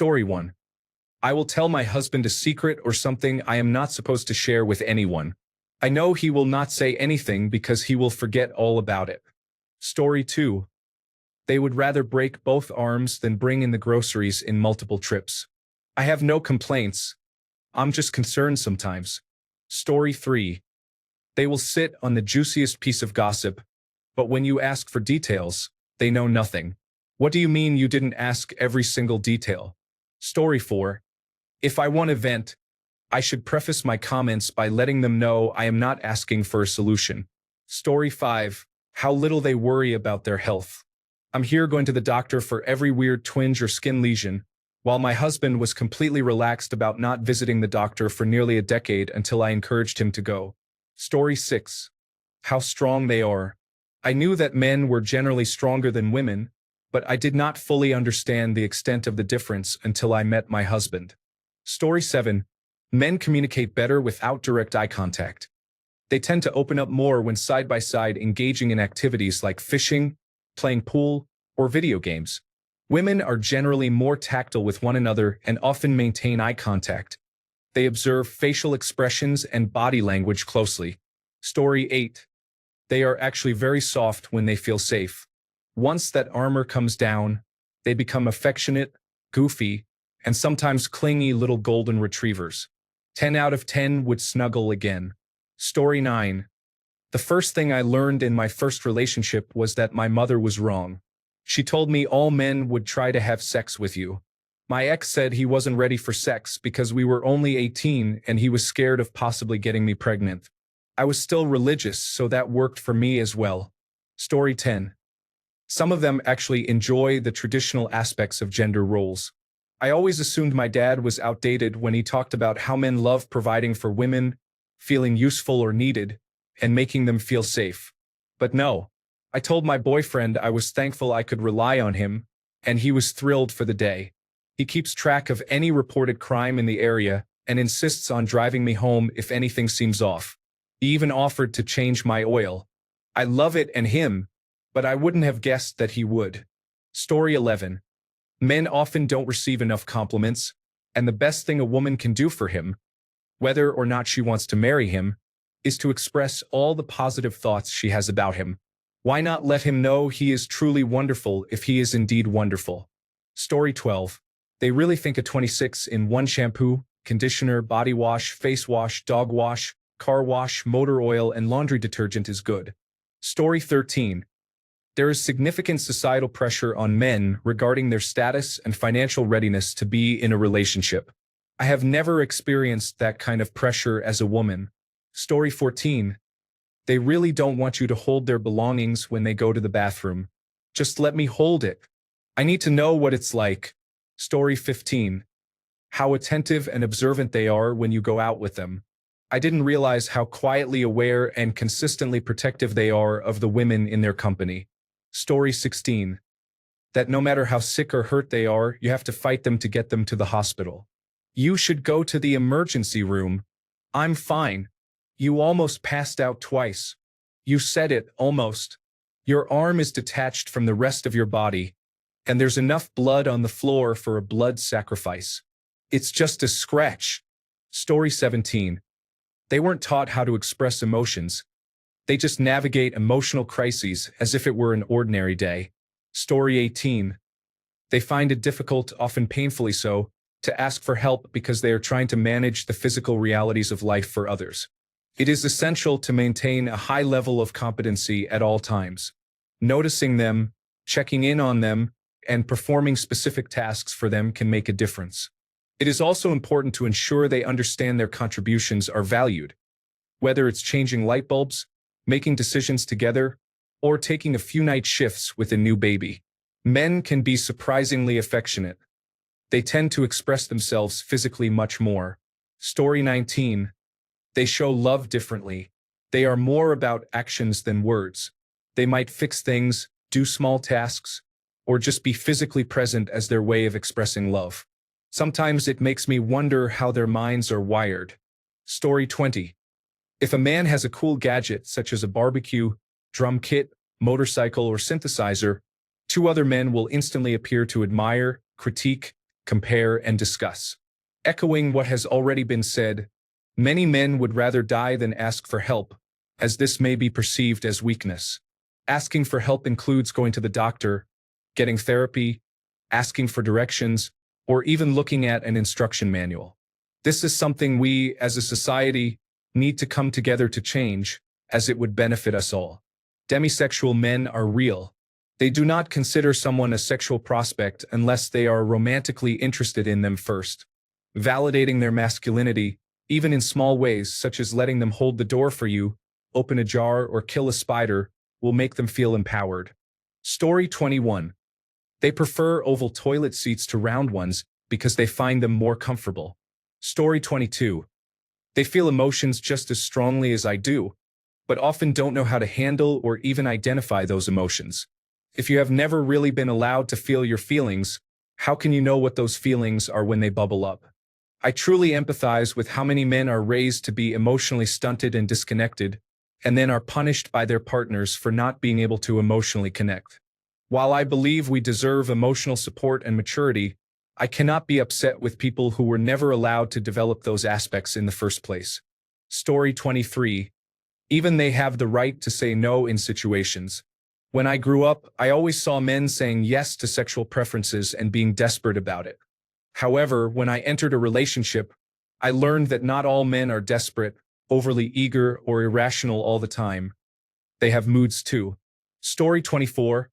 Story 1. I will tell my husband a secret or something I am not supposed to share with anyone. I know he will not say anything because he will forget all about it. Story 2. They would rather break both arms than bring in the groceries in multiple trips. I have no complaints. I'm just concerned sometimes. Story 3. They will sit on the juiciest piece of gossip, but when you ask for details, they know nothing. What do you mean you didn't ask every single detail? Story 4. If I want to vent, I should preface my comments by letting them know I am not asking for a solution. Story 5. How little they worry about their health. I'm here going to the doctor for every weird twinge or skin lesion, while my husband was completely relaxed about not visiting the doctor for nearly a decade until I encouraged him to go. Story 6. How strong they are. I knew that men were generally stronger than women, but I did not fully understand the extent of the difference until I met my husband. Story 7. Men communicate better without direct eye contact. They tend to open up more when side by side engaging in activities like fishing, playing pool, or video games. Women are generally more tactile with one another and often maintain eye contact. They observe facial expressions and body language closely. Story 8. They are actually very soft when they feel safe. Once that armor comes down, they become affectionate, goofy, and sometimes clingy little golden retrievers. 10 out of 10 would snuggle again. Story 9. The first thing I learned in my first relationship was that my mother was wrong. She told me all men would try to have sex with you. My ex said he wasn't ready for sex because we were only 18 and he was scared of possibly getting me pregnant. I was still religious, so that worked for me as well. Story 10. Some of them actually enjoy the traditional aspects of gender roles. I always assumed my dad was outdated when he talked about how men love providing for women, feeling useful or needed, and making them feel safe. But no, I told my boyfriend I was thankful I could rely on him, and he was thrilled for the day. He keeps track of any reported crime in the area and insists on driving me home if anything seems off. He even offered to change my oil. I love it and him, but I wouldn't have guessed that he would. Story 11. Men often don't receive enough compliments, and the best thing a woman can do for him, whether or not she wants to marry him, is to express all the positive thoughts she has about him. Why not let him know he is truly wonderful if he is indeed wonderful? Story 12. They really think a 26-in-1 shampoo, conditioner, body wash, face wash, dog wash, car wash, motor oil, and laundry detergent is good. Story 13. There is significant societal pressure on men regarding their status and financial readiness to be in a relationship. I have never experienced that kind of pressure as a woman. Story 14. They really don't want you to hold their belongings when they go to the bathroom. Just let me hold it. I need to know what it's like. Story 15. How attentive and observant they are when you go out with them. I didn't realize how quietly aware and consistently protective they are of the women in their company. Story 16. That no matter how sick or hurt they are, you have to fight them to get them to the hospital. You should go to the emergency room. I'm fine. You almost passed out twice. You said it, almost. Your arm is detached from the rest of your body, and there's enough blood on the floor for a blood sacrifice. It's just a scratch. Story 17. They weren't taught how to express emotions. They just navigate emotional crises as if it were an ordinary day. Story 18. They find it difficult, often painfully so, to ask for help because they are trying to manage the physical realities of life for others. It is essential to maintain a high level of competency at all times. Noticing them, checking in on them, and performing specific tasks for them can make a difference. It is also important to ensure they understand their contributions are valued. Whether it's changing light bulbs, making decisions together, or taking a few night shifts with a new baby. Men can be surprisingly affectionate. They tend to express themselves physically much more. Story 19. They show love differently. They are more about actions than words. They might fix things, do small tasks, or just be physically present as their way of expressing love. Sometimes it makes me wonder how their minds are wired. Story 20. If a man has a cool gadget such as a barbecue, drum kit, motorcycle, or synthesizer, two other men will instantly appear to admire, critique, compare, and discuss. Echoing what has already been said, many men would rather die than ask for help, as this may be perceived as weakness. Asking for help includes going to the doctor, getting therapy, asking for directions, or even looking at an instruction manual. This is something we, as a society, need to come together to change, as it would benefit us all. Demisexual men are real. They do not consider someone a sexual prospect unless they are romantically interested in them first. Validating their masculinity, even in small ways such as letting them hold the door for you, open a jar, or kill a spider, will make them feel empowered. Story 21. They prefer oval toilet seats to round ones because they find them more comfortable. Story 22. They feel emotions just as strongly as I do, but often don't know how to handle or even identify those emotions. If you have never really been allowed to feel your feelings, how can you know what those feelings are when they bubble up? I truly empathize with how many men are raised to be emotionally stunted and disconnected, and then are punished by their partners for not being able to emotionally connect. While I believe we deserve emotional support and maturity, I cannot be upset with people who were never allowed to develop those aspects in the first place. Story 23. Even they have the right to say no in situations. When I grew up, I always saw men saying yes to sexual preferences and being desperate about it. However, when I entered a relationship, I learned that not all men are desperate, overly eager, or irrational all the time. They have moods too. Story 24.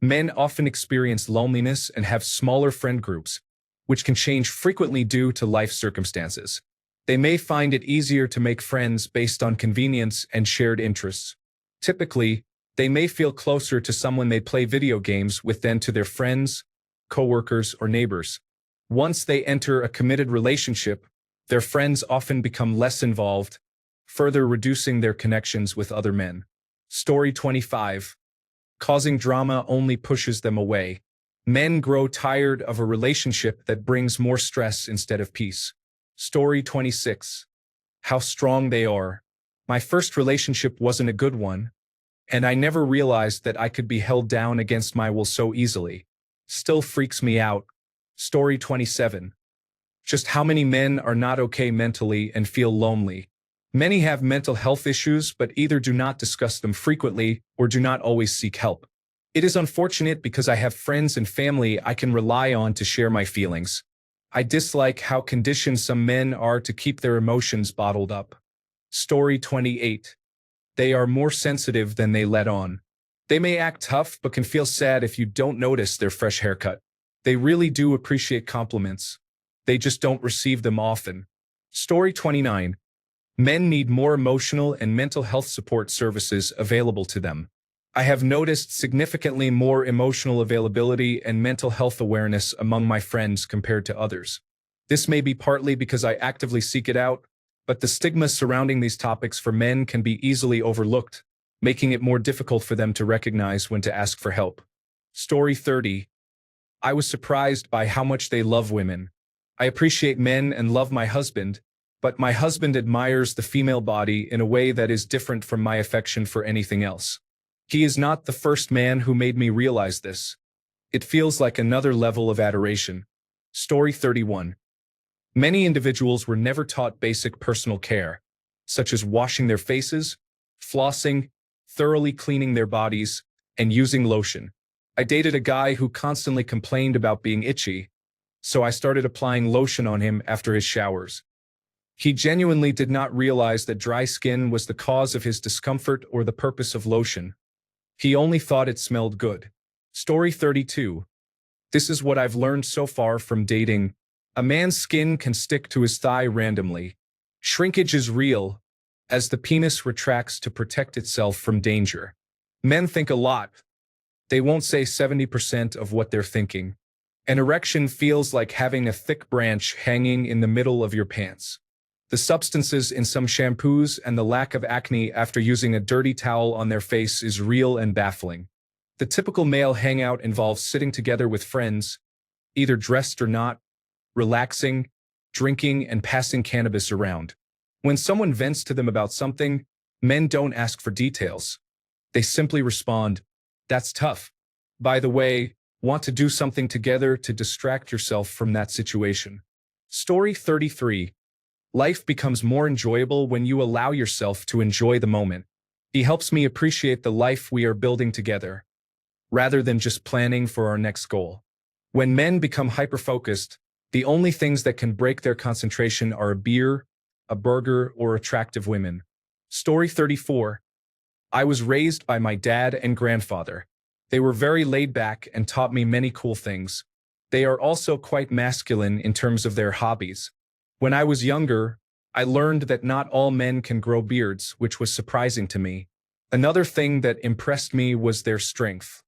Men often experience loneliness and have smaller friend groups, which can change frequently due to life circumstances. They may find it easier to make friends based on convenience and shared interests. Typically, they may feel closer to someone they play video games with than to their friends, coworkers, or neighbors. Once they enter a committed relationship, their friends often become less involved, further reducing their connections with other men. Story 25. Causing drama only pushes them away. Men grow tired of a relationship that brings more stress instead of peace. Story 26. How strong they are. My first relationship wasn't a good one, and I never realized that I could be held down against my will so easily. Still freaks me out. Story 27. Just how many men are not okay mentally and feel lonely? Many have mental health issues but either do not discuss them frequently or do not always seek help. It is unfortunate because I have friends and family I can rely on to share my feelings. I dislike how conditioned some men are to keep their emotions bottled up. Story 28. They are more sensitive than they let on. They may act tough but can feel sad if you don't notice their fresh haircut. They really do appreciate compliments. They just don't receive them often. Story 29. Men need more emotional and mental health support services available to them. I have noticed significantly more emotional availability and mental health awareness among my friends compared to others. This may be partly because I actively seek it out, but the stigma surrounding these topics for men can be easily overlooked, making it more difficult for them to recognize when to ask for help. Story 30. I was surprised by how much they love women. I appreciate men and love my husband, but my husband admires the female body in a way that is different from my affection for anything else. He is not the first man who made me realize this. It feels like another level of adoration. Story 31. Many individuals were never taught basic personal care, such as washing their faces, flossing, thoroughly cleaning their bodies, and using lotion. I dated a guy who constantly complained about being itchy, so I started applying lotion on him after his showers. He genuinely did not realize that dry skin was the cause of his discomfort or the purpose of lotion. He only thought it smelled good. Story 32. This is what I've learned so far from dating. A man's skin can stick to his thigh randomly. Shrinkage is real, as the penis retracts to protect itself from danger. Men think a lot. They won't say 70% of what they're thinking. An erection feels like having a thick branch hanging in the middle of your pants. The substances in some shampoos and the lack of acne after using a dirty towel on their face is real and baffling. The typical male hangout involves sitting together with friends, either dressed or not, relaxing, drinking, and passing cannabis around. When someone vents to them about something, men don't ask for details. They simply respond, "That's tough. By the way, want to do something together to distract yourself from that situation. Story 33. Life becomes more enjoyable when you allow yourself to enjoy the moment. He helps me appreciate the life we are building together, rather than just planning for our next goal. When men become hyper-focused, the only things that can break their concentration are a beer, a burger, or attractive women. Story 34. I was raised by my dad and grandfather. They were very laid back and taught me many cool things. They are also quite masculine in terms of their hobbies. When I was younger, I learned that not all men can grow beards, which was surprising to me. Another thing that impressed me was their strength.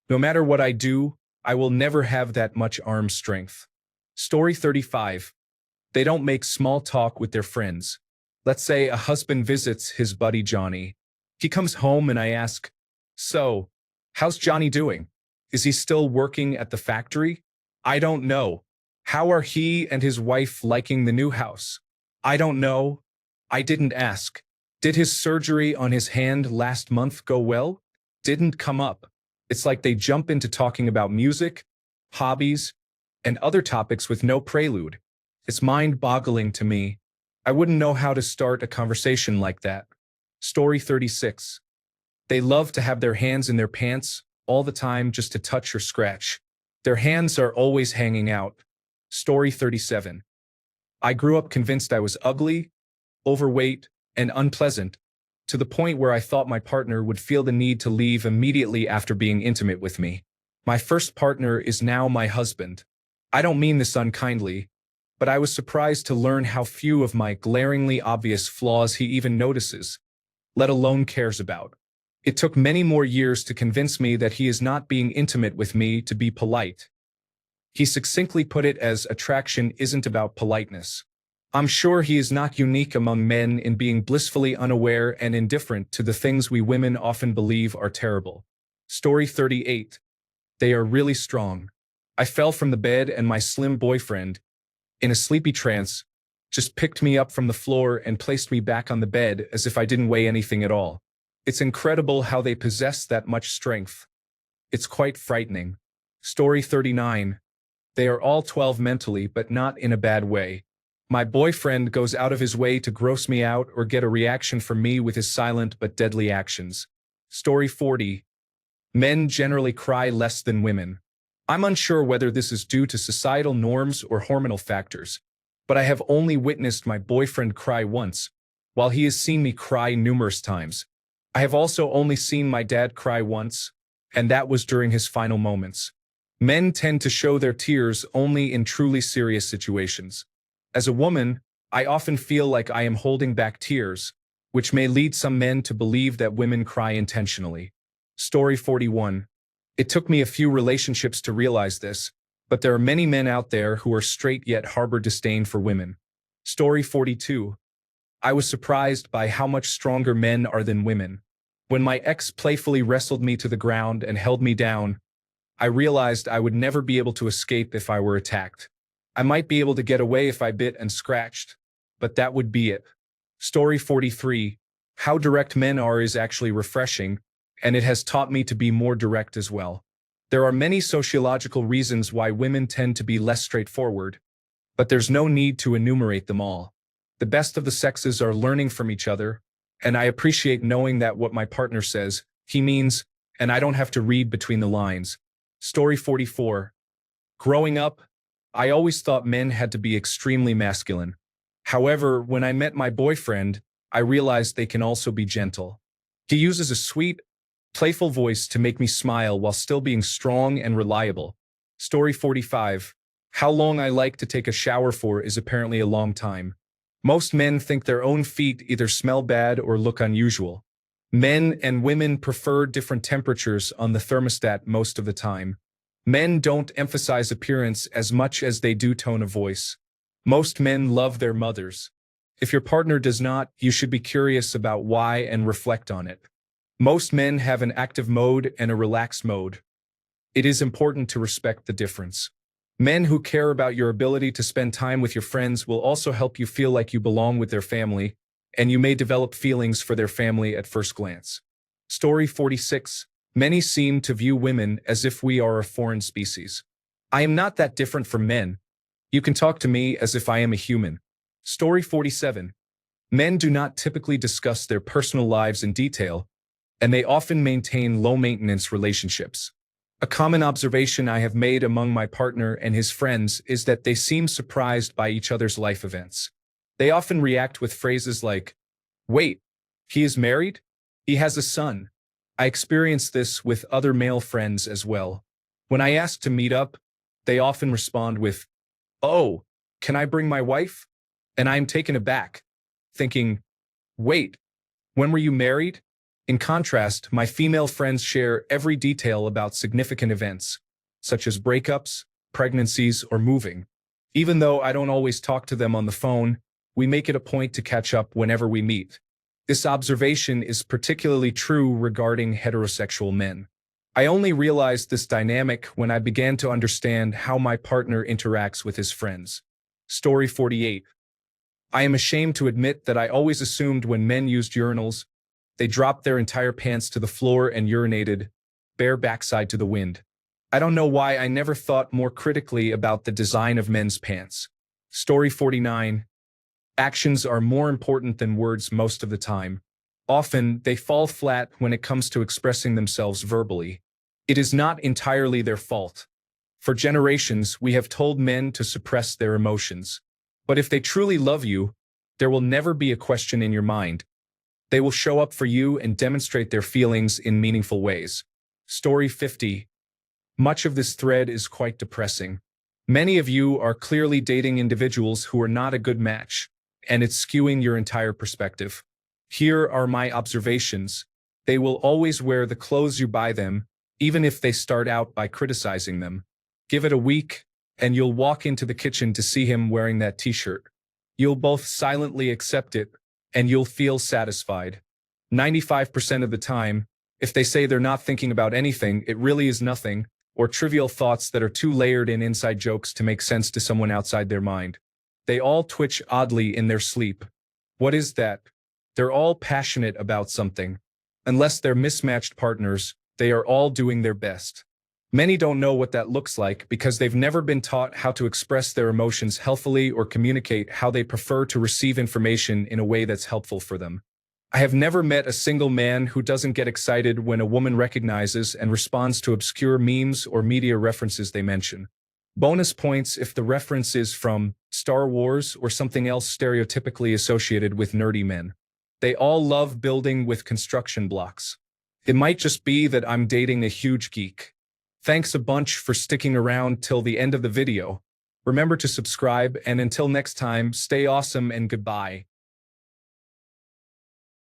No matter what I do, I will never have that much arm strength. Story 35. They don't make small talk with their friends. Let's say a husband visits his buddy Johnny. He comes home and I ask, "So, how's Johnny doing? Is he still working at the factory? I don't know. How are he and his wife liking the new house? I don't know. I didn't ask. Did his surgery on his hand last month go well? Didn't come up." It's like they jump into talking about music, hobbies, and other topics with no prelude. It's mind-boggling to me. I wouldn't know how to start a conversation like that. Story 36. They love to have their hands in their pants all the time just to touch or scratch. Their hands are always hanging out. Story 37. I grew up convinced I was ugly, overweight, and unpleasant, to the point where I thought my partner would feel the need to leave immediately after being intimate with me. My first partner is now my husband. I don't mean this unkindly, but I was surprised to learn how few of my glaringly obvious flaws he even notices, let alone cares about. It took many more years to convince me that he is not being intimate with me to be polite. He succinctly put it as attraction isn't about politeness. I'm sure he is not unique among men in being blissfully unaware and indifferent to the things we women often believe are terrible. Story 38. They are really strong. I fell from the bed and my slim boyfriend, in a sleepy trance, just picked me up from the floor and placed me back on the bed as if I didn't weigh anything at all. It's incredible how they possess that much strength. It's quite frightening. Story 39. They are all 12 mentally, but not in a bad way. My boyfriend goes out of his way to gross me out or get a reaction from me with his silent but deadly actions. Story 40. Men generally cry less than women. I'm unsure whether this is due to societal norms or hormonal factors, but I have only witnessed my boyfriend cry once, while he has seen me cry numerous times. I have also only seen my dad cry once, and that was during his final moments. Men tend to show their tears only in truly serious situations. As a woman, I often feel like I am holding back tears, which may lead some men to believe that women cry intentionally. Story 41. It took me a few relationships to realize this, but there are many men out there who are straight yet harbor disdain for women. Story 42. I was surprised by how much stronger men are than women. When my ex playfully wrestled me to the ground and held me down, I realized I would never be able to escape if I were attacked. I might be able to get away if I bit and scratched, but that would be it. Story 43. How direct men are is actually refreshing, and it has taught me to be more direct as well. There are many sociological reasons why women tend to be less straightforward, but there's no need to enumerate them all. The best of the sexes are learning from each other, and I appreciate knowing that what my partner says, he means, and I don't have to read between the lines. Story 44. Growing up, I always thought men had to be extremely masculine. However, when I met my boyfriend, I realized they can also be gentle. He uses a sweet, playful voice to make me smile while still being strong and reliable. Story 45. How long I like to take a shower for is apparently a long time. Most men think their own feet either smell bad or look unusual. Men and women prefer different temperatures on the thermostat most of the time. Men don't emphasize appearance as much as they do tone of voice. Most men love their mothers. If your partner does not, you should be curious about why and reflect on it. Most men have an active mode and a relaxed mode. It is important to respect the difference. Men who care about your ability to spend time with your friends will also help you feel like you belong with their family, and you may develop feelings for their family at first glance. Story 46. Many seem to view women as if we are a foreign species. I am not that different from men. You can talk to me as if I am a human. Story 47. Men do not typically discuss their personal lives in detail, and they often maintain low-maintenance relationships. A common observation I have made among my partner and his friends is that they seem surprised by each other's life events. They often react with phrases like, "Wait, he is married? He has a son." I experience this with other male friends as well. When I ask to meet up, they often respond with, "Oh, can I bring my wife?" And I am taken aback, thinking, "Wait, when were you married?" In contrast, my female friends share every detail about significant events, such as breakups, pregnancies, or moving. Even though I don't always talk to them on the phone, we make it a point to catch up whenever we meet. This observation is particularly true regarding heterosexual men. I only realized this dynamic when I began to understand how my partner interacts with his friends. Story 48. I am ashamed to admit that I always assumed when men used urinals, they dropped their entire pants to the floor and urinated, bare backside to the wind. I don't know why I never thought more critically about the design of men's pants. Story 49. Actions are more important than words most of the time. Often, they fall flat when it comes to expressing themselves verbally. It is not entirely their fault. For generations, we have told men to suppress their emotions. But if they truly love you, there will never be a question in your mind. They will show up for you and demonstrate their feelings in meaningful ways. Story 50. Much of this thread is quite depressing. Many of you are clearly dating individuals who are not a good match, and it's skewing your entire perspective. Here are my observations. They will always wear the clothes you buy them, even if they start out by criticizing them. Give it a week, and you'll walk into the kitchen to see him wearing that t-shirt. You'll both silently accept it, and you'll feel satisfied. 95% of the time, if they say they're not thinking about anything, it really is nothing, or trivial thoughts that are too layered in inside jokes to make sense to someone outside their mind. They all twitch oddly in their sleep. What is that? They're all passionate about something. Unless they're mismatched partners, they are all doing their best. Many don't know what that looks like because they've never been taught how to express their emotions healthily or communicate how they prefer to receive information in a way that's helpful for them. I have never met a single man who doesn't get excited when a woman recognizes and responds to obscure memes or media references they mention. Bonus points if the reference is from Star Wars or something else stereotypically associated with nerdy men. They all love building with construction blocks. It might just be that I'm dating a huge geek. Thanks a bunch for sticking around till the end of the video. Remember to subscribe, and until next time, stay awesome and goodbye.